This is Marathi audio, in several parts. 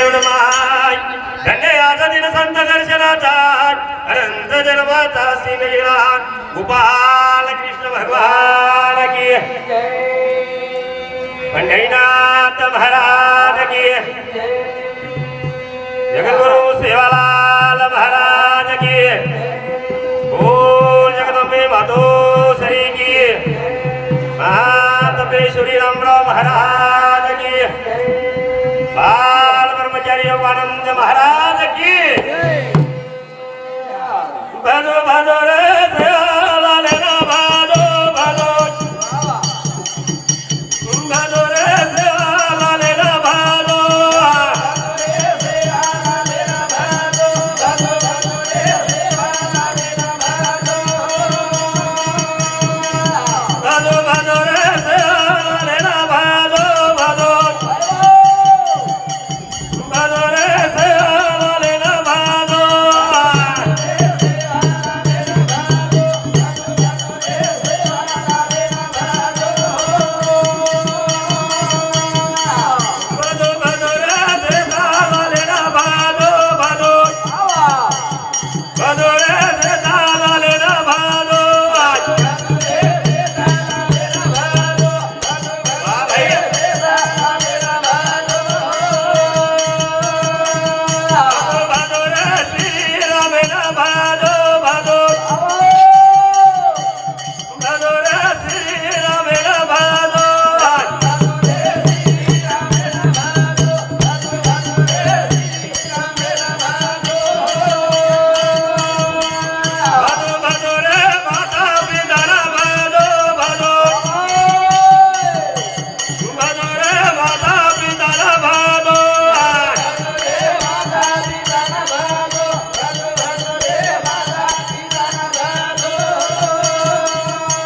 गरुडमाय धन्य आजादीन संत दर्शनाचा अनंत जन्माचा सिंगीरा गोपाल कृष्ण भगवान की पंढरीनाथ महाराज की जगद्गुरु सेवालाल महाराज की बोल जगदम्बे मातोश्री की महातपेश्वरी रामराव महाराज की बाल ब्रह्मचारी योगानंद महाराज की भजो भजो रे सेवालाल ना भजो भजो भजो रे सेवालाल ना भजो भजो भजो रे सेवालाल ना भजो भजो भजो रे सेवालाल ना भजो भजो भजो रे सेवालाल ना भजो भजो भजो रे सेवालाल ना भजो वाह भैया भजो रे श्री राम ना भजो भजो भजो रे श्री राम ना भजो भजो भजो रे माता पिता ना भजो भजो भजो रे माता पिता ना भजो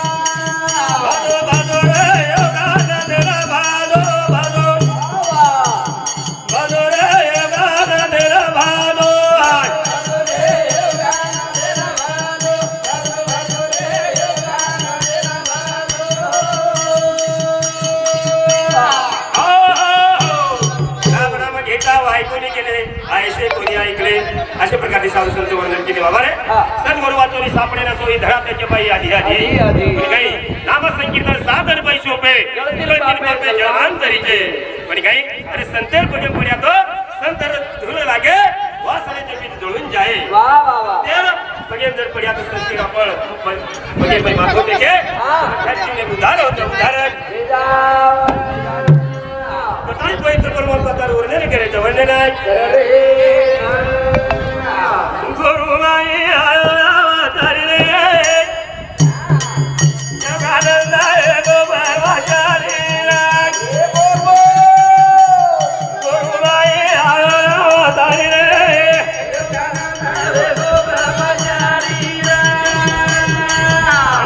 भजो भजो रे योगानंद ना भजो भजो भजो रे योगानंद ना भजो राम राम घेता ऐकून गेले ऐसे कोणी ऐकले अशा प्रकारचे साधू संत वर्णन केले बाबा रे सद्गुरु वाचोनी सापडे ना सोयी धडा त्याच्या पायी आधी आधी कोणी काही नाम संकीर्तन साधन पैसे सोपे जळमांतरीचे कोणी काही अरे संतेर कोणी पुण्या तो संतर धुल लागे वासनेचे पीठ जळून जाए तेर सगळे जर पड्या तो संती आपण म्हणजे पै मागो देखे त्याची उदाहरण होते उदाहरण काय पवित्र परमात्मा तार वर्णन करायचं वर्णन गुरुमाई अवतारी रे जगानंद गोपालचारी गुरुमाई अवतारी रे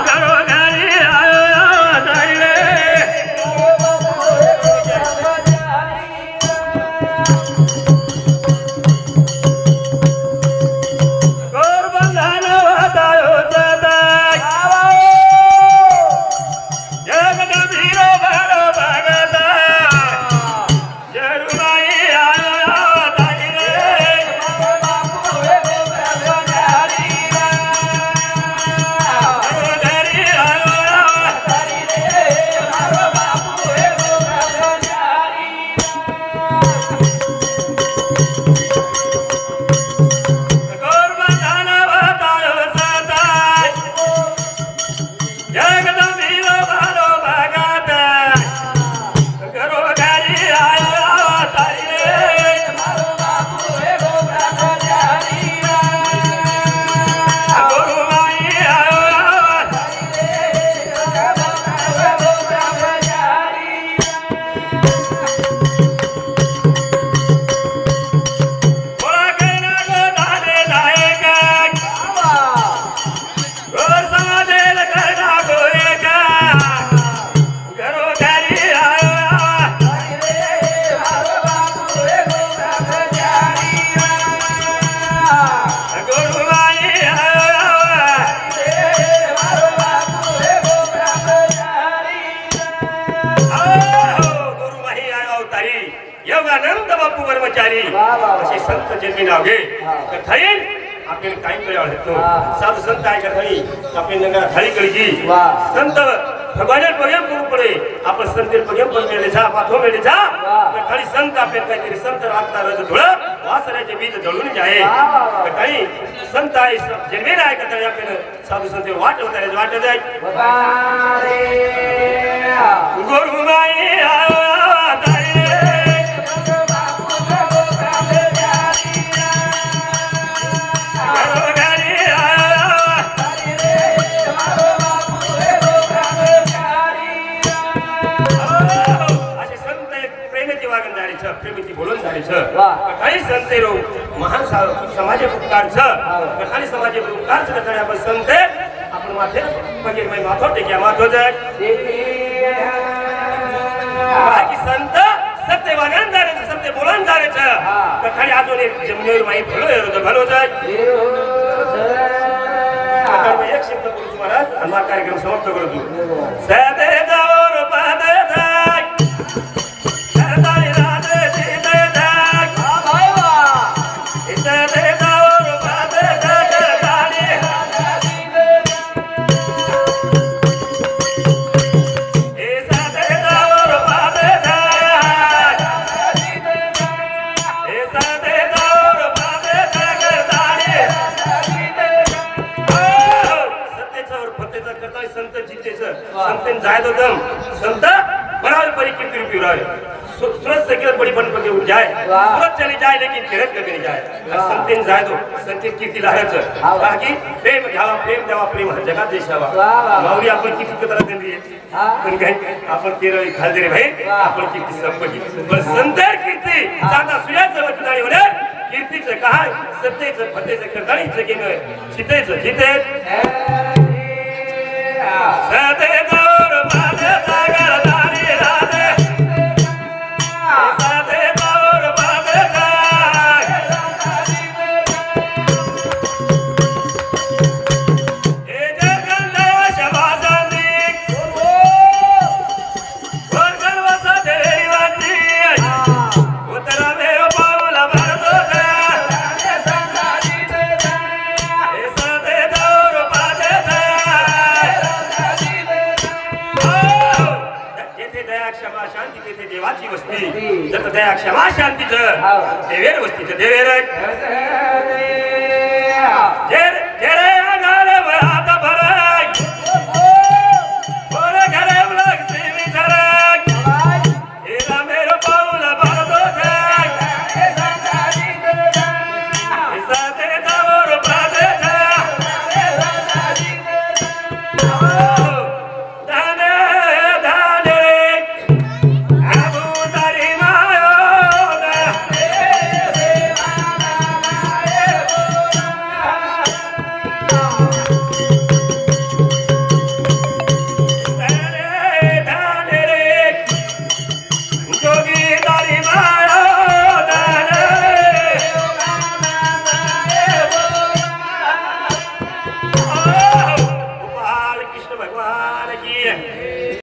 घरोघरी अवतारी रे ब्रह्मचारी असे संत जन्मी नाव घे तर थाळी आपल्याला काही कळावं लागतो साधू संत आहे का थाळी आपल्या नंगा थाळी कळगी संत भगवान पगेम करू पडे आपण संत पगेम पण मिळले जा पाठो मिळले जा थाळी संत आपल्याला काहीतरी संत रागता रज धुळ वासराचे बीज जळून जाय काही संत आहे जन्मी आहे का थाळी आपल्याला साधू संत वाट जाय गुरुमाई प्रेमीची बोलून काही संत महान समाज उपकार कथानी समाज उपकार कथाने आपण संत आपण माथे पगीर मै माथो टेक्या माथो जाय बाकी संत सत्य वागण जारे सत्य बोलण जारे कथानी आजोने जमिनीवर माई भलो एरो भलो जाय एक शब्द बोलू महाराज आणि कार्यक्रम समाप्त करतो सदे जाओ पादे जाय संत जायदो दम संत बराबर परिकीर्ति रूपी रहे सूरज से किरण बड़ी बन पके उठ जाए सूरज चली जाए लेकिन किरण कभी नहीं जाए संत जायदो संत कीर्ति लहरच बाकी प्रेम द्यावा प्रेम हर जगह देशावा माऊली आपण कीर्ति की तरह देंदी पण काय आपण केरळ खाल दे रे भाई आपण कीर्ति संपगी पण संत कीर्ति जाता सुयाचं वचनाळी होणार कीर्तीचं काय सत्तेचं फतेचं खरदाणीचं गेलं चितेचं जिते सदे गौर पादे सागर दारी राधे सदे गौर पादे ए जगन शबाजांदी वर्गल वसा देवी वांदी उतरा मेरो पावला भरतो देवाची वस्ती जत दया क्षमा शांतीच देवेर वस्तीच देवेर जेरे आगारे हात भराय बोरे घरे लगते विचाराय एला मेरो पाऊला भरतो जाय साथे दावर पादे जा